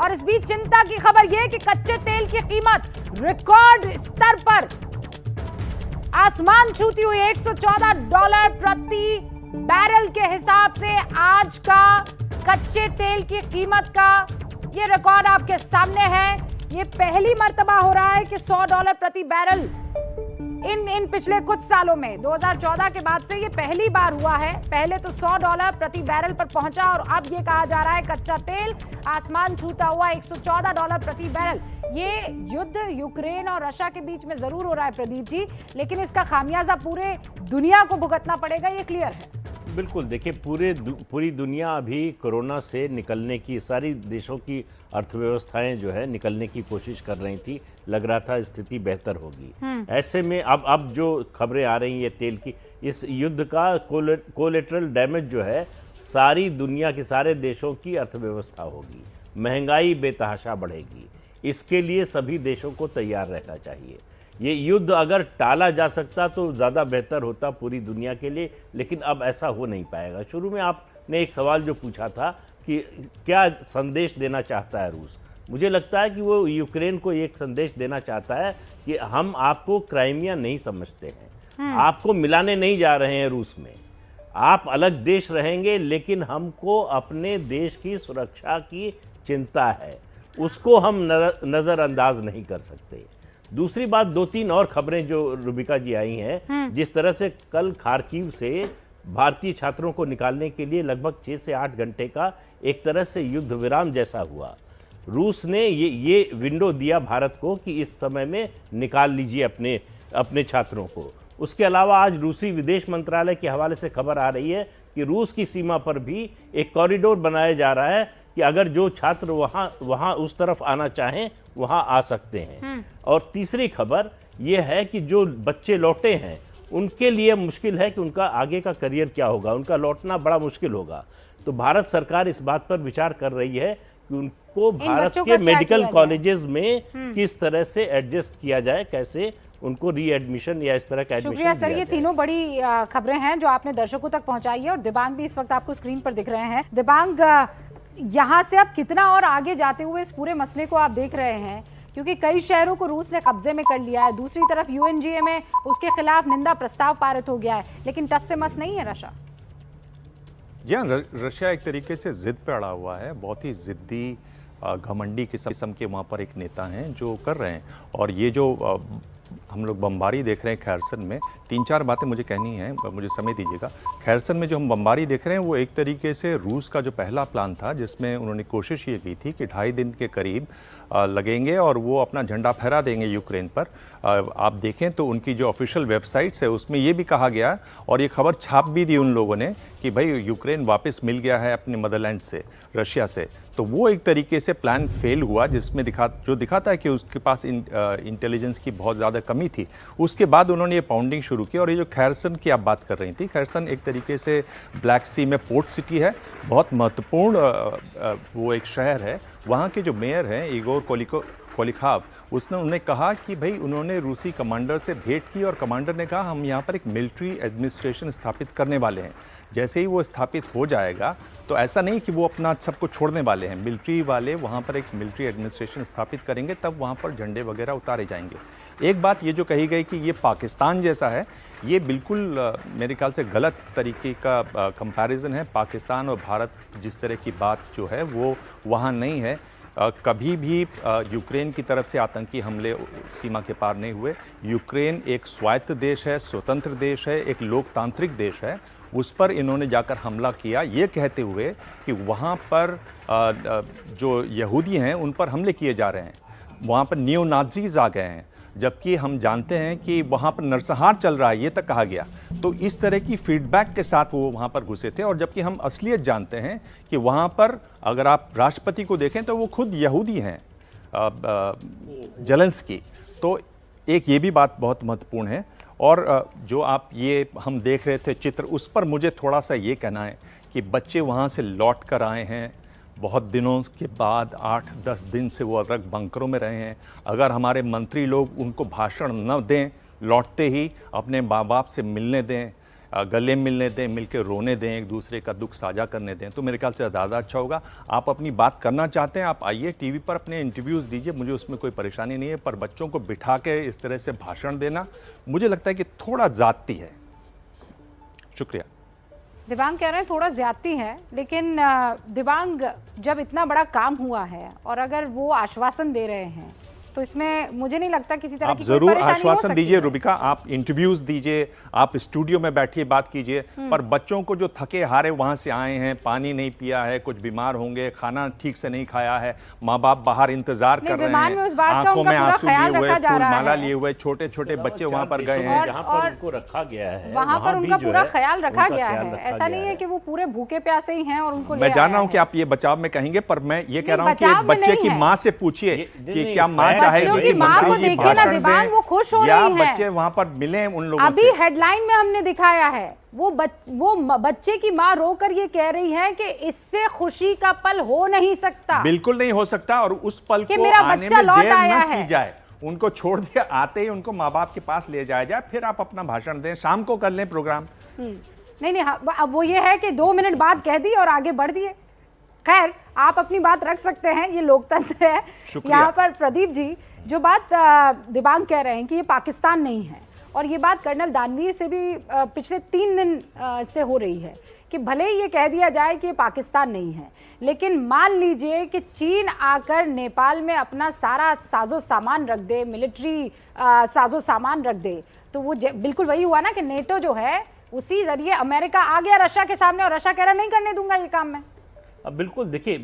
और इस बीच चिंता की खबर यह कि कच्चे तेल की कीमत रिकॉर्ड स्तर पर आसमान छूती हुई $114 प्रति बैरल के हिसाब से आज का कच्चे तेल की कीमत का ये रिकॉर्ड आपके सामने है। ये पहली मर्तबा हो रहा है कि $100 प्रति बैरल इन पिछले कुछ सालों में 2014 के बाद से ये पहली बार हुआ है। पहले तो $100 प्रति बैरल पर पहुंचा और अब ये कहा जा रहा है कच्चा तेल आसमान छूता हुआ $114 प्रति बैरल। ये युद्ध यूक्रेन और रशिया के बीच में जरूर हो रहा है प्रदीप जी, लेकिन इसका खामियाजा पूरे दुनिया को भुगतना पड़ेगा, ये क्लियर है। बिल्कुल, देखिए पूरी दुनिया अभी कोरोना से निकलने की, सारी देशों की अर्थव्यवस्थाएं जो है निकलने की कोशिश कर रही थी। लग रहा था स्थिति बेहतर होगी। ऐसे में अब जो खबरें आ रही हैं तेल की, इस युद्ध का कोलेटरल डैमेज जो है सारी दुनिया के सारे देशों की अर्थव्यवस्था होगी, महंगाई बेतहाशा बढ़ेगी। इसके लिए सभी देशों को तैयार रहना चाहिए। ये युद्ध अगर टाला जा सकता तो ज़्यादा बेहतर होता पूरी दुनिया के लिए, लेकिन अब ऐसा हो नहीं पाएगा। शुरू में आपने एक सवाल जो पूछा था कि क्या संदेश देना चाहता है रूस, मुझे लगता है कि वो यूक्रेन को एक संदेश देना चाहता है कि हम आपको क्राइमिया नहीं समझते हैं, आपको मिलाने नहीं जा रहे हैं रूस में, आप अलग देश रहेंगे, लेकिन हमको अपने देश की सुरक्षा की चिंता है, उसको हम नज़रअंदाज नहीं कर सकते। दूसरी बात, 2-3 और खबरें जो रुबिका जी आई हैं, जिस तरह से कल खार्किव से भारतीय छात्रों को निकालने के लिए लगभग 6 से 8 घंटे का एक तरह से युद्ध विराम जैसा हुआ। रूस ने ये विंडो दिया भारत को कि इस समय में निकाल लीजिए अपने छात्रों को। उसके अलावा आज रूसी विदेश मंत्रालय के हवाले से खबर आ रही है कि रूस की सीमा पर भी एक कॉरिडोर बनाया जा रहा है कि अगर जो छात्र वहाँ उस तरफ आना चाहें वहाँ आ सकते हैं। और तीसरी खबर यह है कि जो बच्चे लौटे हैं उनके लिए मुश्किल है कि उनका आगे का करियर क्या होगा, उनका लौटना बड़ा मुश्किल होगा। तो भारत सरकार इस बात पर विचार कर रही है कि उनको भारत के मेडिकल कॉलेजेस में किस तरह से एडजस्ट किया जाए, कैसे उनको रीएडमिशन या इस तरह का एडमिशन दिया जाए। शुक्रिया सर, ये तीनों बड़ी खबरें हैं जो आपने दर्शकों तक पहुंचाई है और दिबांग भी इस वक्त आपको स्क्रीन पर दिख रहे हैं। दिबांग, यहाँ से अब कितना और आगे जाते हुए इस पूरे मसले को आप देख रहे हैं, क्योंकि कई शहरों को रूस ने कब्जे में कर लिया है, दूसरी तरफ यूएनजीए में उसके खिलाफ निंदा प्रस्ताव पारित हो गया है, लेकिन टस से मस नहीं है रशिया। जी हाँ, रशिया एक तरीके से जिद पे अड़ा हुआ है। बहुत ही जिद्दी घमंडी किस्म के वहाँ पर एक नेता हैं जो कर रहे हैं। और ये जो हम लोग बमबारी देख रहे हैं खैरसन में, 3-4 बातें मुझे कहनी है, मुझे समय दीजिएगा। खैरसन में जो हम बमबारी देख रहे हैं वो एक तरीके से रूस का जो पहला प्लान था, जिसमें उन्होंने कोशिश ये की थी कि 2.5 दिन के करीब लगेंगे और वो अपना झंडा फहरा देंगे यूक्रेन पर। आप देखें तो उनकी जो ऑफिशियल वेबसाइट्स है उसमें ये भी कहा गया और ये खबर छाप भी दी उन लोगों ने कि भाई यूक्रेन वापस मिल गया है अपने मदरलैंड से, रशिया से। तो वो एक तरीके से प्लान फेल हुआ, जिसमें दिखाता है कि उसके पास इंटेलिजेंस की बहुत ज़्यादा कमी थी। उसके बाद उन्होंने ये पाउंडिंग शुरू की। और ये जो खैरसन की आप बात कर रही थी, खैरसन एक तरीके से ब्लैक सी में पोर्ट सिटी है, बहुत महत्वपूर्ण वो एक शहर है। वहाँ के जो मेयर हैं इगोर कोलिखाव, उन्होंने कहा कि भाई उन्होंने रूसी कमांडर से भेंट की और कमांडर ने कहा हम यहाँ पर एक मिलिट्री एडमिनिस्ट्रेशन स्थापित करने वाले हैं। जैसे ही वो स्थापित हो जाएगा तो ऐसा नहीं कि वो अपना सबको छोड़ने वाले हैं, मिलिट्री वाले वहाँ पर एक मिलिट्री एडमिनिस्ट्रेशन स्थापित करेंगे, तब वहाँ पर झंडे वगैरह उतारे जाएंगे। एक बात ये जो कही गई कि ये पाकिस्तान जैसा है, ये बिल्कुल मेरे ख्याल से गलत तरीके का कंपैरिजन है। पाकिस्तान और भारत जिस तरह की बात जो है वो वहाँ नहीं है। कभी भी यूक्रेन की तरफ से आतंकी हमले सीमा के पार नहीं हुए। यूक्रेन एक स्वायत्त देश है, स्वतंत्र देश है, एक लोकतांत्रिक देश है। उस पर इन्होंने जाकर हमला किया ये कहते हुए कि वहाँ पर जो यहूदी हैं उन पर हमले किए जा रहे हैं, वहाँ पर नियो नाजीज आ गए हैं, जबकि हम जानते हैं कि वहाँ पर नरसंहार चल रहा है, ये तक कहा गया। तो इस तरह की फीडबैक के साथ वो वहाँ पर घुसे थे। और जबकि हम असलियत जानते हैं कि वहाँ पर अगर आप राष्ट्रपति को देखें तो वो खुद यहूदी हैं, जेलेंस्की। तो एक ये भी बात बहुत महत्वपूर्ण है। और जो आप ये हम देख रहे थे चित्र, उस पर मुझे थोड़ा सा ये कहना है कि बच्चे वहाँ से लौट कर आए हैं बहुत दिनों के बाद, 8-10 दिन से वो अलग बंकरों में रहे हैं। अगर हमारे मंत्री लोग उनको भाषण न दें, लौटते ही अपने माँ बाप से मिलने दें, गले मिलने दें, मिलकर रोने दें, एक दूसरे का दुख साझा करने दें, तो मेरे ख्याल से ज़्यादा अच्छा होगा। आप अपनी बात करना चाहते हैं, आप आइए टीवी पर अपने इंटरव्यूज़ दीजिए, मुझे उसमें कोई परेशानी नहीं है, पर बच्चों को बिठा के इस तरह से भाषण देना मुझे लगता है कि थोड़ा ज़्यादती है। शुक्रिया। दिव्यांग कह रहे हैं थोड़ा ज्यादती है, लेकिन दिव्यांग जब इतना बड़ा काम हुआ है और अगर वो आश्वासन दे रहे हैं तो इसमें मुझे नहीं लगता किसी तरह आप की कोई जरूर परेशानी हो आश्वासन सकती दीजिए है। रुबिका, आप इंटरव्यूज दीजिए, आप स्टूडियो में बैठिए, बात कीजिए, पर बच्चों को जो थके हारे वहां से आए हैं, पानी नहीं पिया है, कुछ बीमार होंगे, खाना ठीक से नहीं खाया है, माँ बाप बाहर इंतजार कर रहे विमान में उस बात हैं, का आंखों उनका में पूरा आंसू ख्याल लिए हुए, रखा जा फूल रहा माला है। लिए हुए छोटे छोटे बच्चे वहां पर गए हैं। जहाँ पर उनको रखा गया है वहां पर भी उनका जो पूरा है, ख्याल रखा उनका गया ख्याल है। रखा ऐसा गया नहीं है कि वो पूरे भूखे प्यासे ही हैं और उनको मैं ले जान आया रहा हूं कि है। आप ये बचाव में कहेंगे, पर मैं ये कह रहा हूं कि नहीं, एक बचाव बच्चे में की नहीं माँ है। से पूछिए नहीं, कि नहीं, क्या माँ बच्चों चाहेगी की कि माँ को मंत्री जी देखिए ना, भाषण दिव्यांग, दें वो खुश हो या रही हैं। बच्चे वहां पर मिले उन लोगों अभी से। हेडलाइन में हमने दिखाया है वो बच्चे की माँ रोकर ये कह रही है कि इससे खुशी का पल हो नहीं सकता। बिल्कुल नहीं हो सकता, और उस पल कि को मेरा आने बच्चा में लौट देर आया न है। की जाए, उनको छोड़ दिया, आते ही उनको माँ बाप के पास ले जाया जाए, फिर आप अपना भाषण दें, शाम को कर लें प्रोग्राम। नहीं, अब वो ये है कि 2 मिनट बाद कह दी और आगे बढ़ दिए। खैर, आप अपनी बात रख सकते हैं, ये लोकतंत्र है। शुक्रिया। यहाँ पर प्रदीप जी जो बात दिव्यांग कह रहे हैं कि ये पाकिस्तान नहीं है, और ये बात कर्नल दानवीर से भी पिछले 3 दिन से हो रही है कि भले ही ये कह दिया जाए कि ये पाकिस्तान नहीं है, लेकिन मान लीजिए कि चीन आकर नेपाल में अपना सारा साजो सामान रख दे, मिलिट्री साजो सामान रख दे, तो वो बिल्कुल वही हुआ ना कि नेटो जो है उसी जरिए अमेरिका आ गया रशिया के सामने, और रशिया कह रहा नहीं करने दूंगा ये काम मैं। अब बिल्कुल देखिए,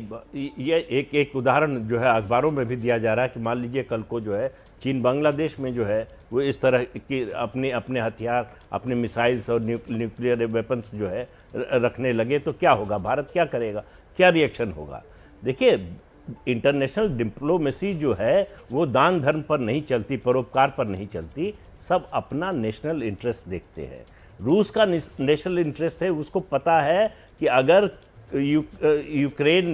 ये एक उदाहरण जो है अखबारों में भी दिया जा रहा है कि मान लीजिए कल को जो है चीन बांग्लादेश में जो है वो इस तरह की अपने हथियार, अपने मिसाइल्स और न्यूक्लियर वेपन्स जो है रखने लगे, तो क्या होगा? भारत क्या करेगा? क्या रिएक्शन होगा? देखिए, इंटरनेशनल डिप्लोमेसी जो है वो दान धर्म पर नहीं चलती, परोपकार पर नहीं चलती, सब अपना नेशनल इंटरेस्ट देखते हैं। रूस का नेशनल इंटरेस्ट है, उसको पता है कि अगर यूक्रेन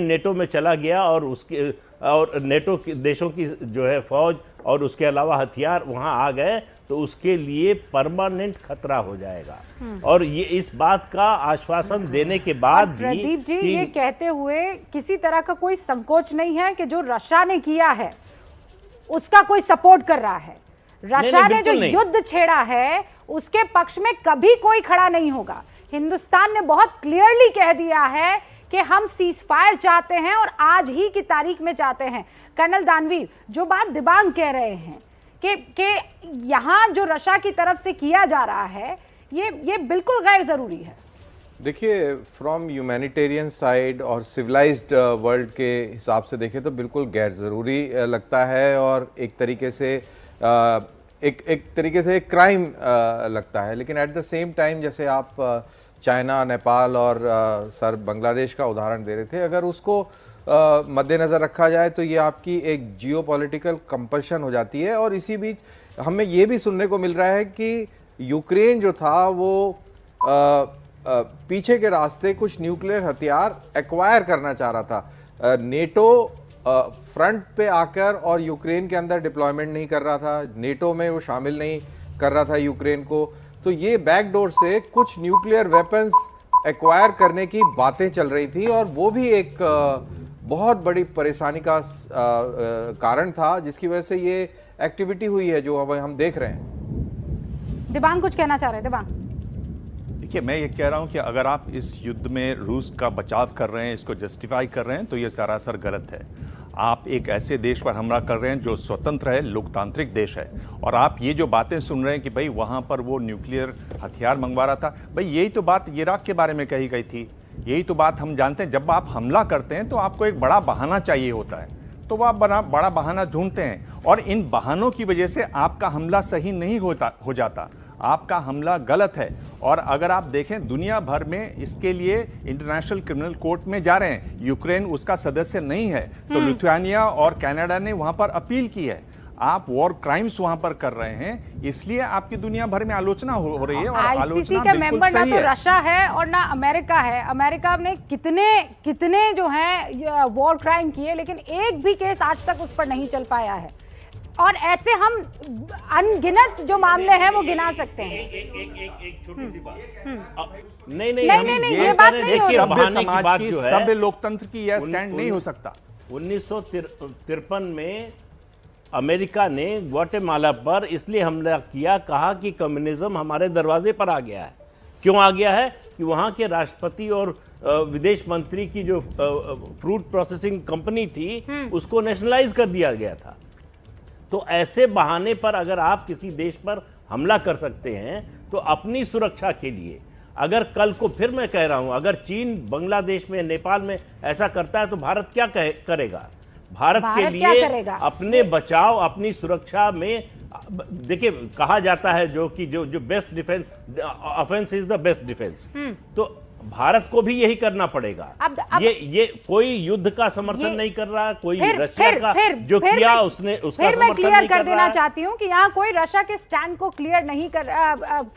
नेटो में चला गया और नेटो देशों की जो है फौज और उसके अलावा हथियार वहां आ गए तो उसके लिए परमानेंट खतरा हो जाएगा। और ये इस बात का आश्वासन देने के बाद भी प्रदीप जी ये कहते हुए किसी तरह का कोई संकोच नहीं है कि जो रशिया ने किया है उसका कोई सपोर्ट कर रहा है। रशिया ने जो युद्ध छेड़ा है उसके पक्ष में कभी कोई खड़ा नहीं होगा। हिंदुस्तान ने बहुत क्लियरली कह दिया है कि हम सीजफायर चाहते हैं और आज ही की तारीख में चाहते हैं। कर्नल दानवीर, जो बात दिव्यांग कह रहे हैं कि यहां जो रशिया की तरफ से किया जा रहा है ये बिल्कुल गैर जरूरी है। देखिए, फ्रॉम ह्यूमैनिटेरियन साइड और सिविलाइज्ड वर्ल्ड के हिसाब से देखें तो बिल्कुल गैर ज़रूरी लगता है, और एक तरीके से एक क्राइम लगता है। लेकिन एट द सेम टाइम, जैसे आप चाइना, नेपाल और सर बांग्लादेश का उदाहरण दे रहे थे, अगर उसको मद्देनज़र रखा जाए तो ये आपकी एक जियोपॉलिटिकल कंपल्शन हो जाती है। और इसी बीच हमें ये भी सुनने को मिल रहा है कि यूक्रेन जो था वो पीछे के रास्ते कुछ न्यूक्लियर हथियार एक्वायर करना चाह रहा था। नेटो फ्रंट पे आकर और यूक्रेन के अंदर डिप्लॉयमेंट नहीं कर रहा था, नेटो में वो शामिल नहीं कर रहा था यूक्रेन को, तो ये बैकडोर से कुछ न्यूक्लियर वेपन्स एक्वायर करने की बातें चल रही थी, और वो भी एक बहुत बड़ी परेशानी का कारण था, जिसकी वजह से ये एक्टिविटी हुई है जो अब हम देख रहे हैं। दिव्यांग कुछ कहना चाह रहे हैं? दिव्यांग, देखिए, मैं ये कह रहा हूं कि अगर आप इस युद्ध में रूस का बचाव कर रहे हैं, इसको जस्टिफाई कर रहे हैं, तो ये सरासर गलत है। आप एक ऐसे देश पर हमला कर रहे हैं जो स्वतंत्र है, लोकतांत्रिक देश है, और आप ये जो बातें सुन रहे हैं कि भाई वहां पर वो न्यूक्लियर हथियार मंगवा रहा था, भाई यही तो बात इराक के बारे में कही गई थी, यही तो बात हम जानते हैं। जब आप हमला करते हैं तो आपको एक बड़ा बहाना चाहिए होता है, तो वो आप बड़ा बहाना ढूंढते हैं, और इन बहानों की वजह से आपका हमला सही नहीं हो जाता, आपका हमला गलत है। और अगर आप देखें, दुनिया भर में इसके लिए इंटरनेशनल क्रिमिनल कोर्ट में जा रहे हैं। यूक्रेन उसका सदस्य नहीं है, तो लिथुआनिया और कनाडा ने वहां पर अपील की है। आप वॉर क्राइम्स वहां पर कर रहे हैं, इसलिए आपकी दुनिया भर में आलोचना हो रही है, और आईसीसी आलोचना का बिल्कुल मेंबर ना सही तो है। रशिया है और ना अमेरिका है। अमेरिका ने कितने जो हैं वॉर क्राइम किए, लेकिन एक भी केस आज तक उस पर नहीं चल पाया है। और ऐसे हम अनगिनत जो मामले हैं वो गिना सकते हैं। एक छोटी सी बात नहीं, हम ये बात कह रहे हैं, नहीं हो देखिए, रही। सभ्य बहाने की समाज बात की, जो है, सभ्य लोकतंत्र की यह स्टैंड नहीं हो सकता। 1953 में अमेरिका ने ग्वाटेमाला पर इसलिए हमला किया, कहा कि कम्युनिज्म हमारे दरवाजे पर आ गया है। क्यों आ गया है? कि वहाँ के राष्ट्रपति और विदेश मंत्री की जो फ्रूट प्रोसेसिंग कंपनी थी उसको नेशनलाइज कर दिया गया था। तो ऐसे बहाने पर अगर आप किसी देश पर हमला कर सकते हैं तो अपनी सुरक्षा के लिए, अगर कल को फिर मैं कह रहा हूं, अगर चीन बांग्लादेश में, नेपाल में ऐसा करता है तो भारत क्या करेगा? भारत के भारत क्या लिए करेगा? अपने बचाव, अपनी सुरक्षा में, देखिए कहा जाता है जो best defence, offence is the best defence. तो भारत को भी यही करना पड़ेगा। अब ये कोई युद्ध का समर्थन नहीं कर रहा, कोई रशिया का जो फिर किया मैं- उसने उसका फिर मैं समर्थन क्लियर नहीं कर कर देना रहा है। चाहती हूँ कि यहाँ कोई रशिया के स्टैंड को क्लियर नहीं कर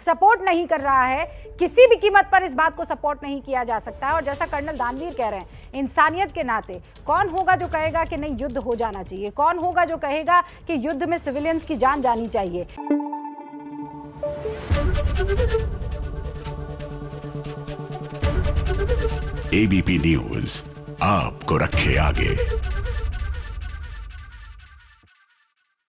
सपोर्ट नहीं कर रहा है। किसी भी कीमत पर इस बात को सपोर्ट नहीं किया जा सकता है। और जैसा कर्नल दानवीर कह रहे हैं, इंसानियत के नाते कौन होगा जो कहेगा कि नहीं युद्ध हो जाना चाहिए? कौन होगा जो कहेगा कि युद्ध में सिविलियंस की जान जानी चाहिए? एबीपी न्यूज आपको रखे आगे।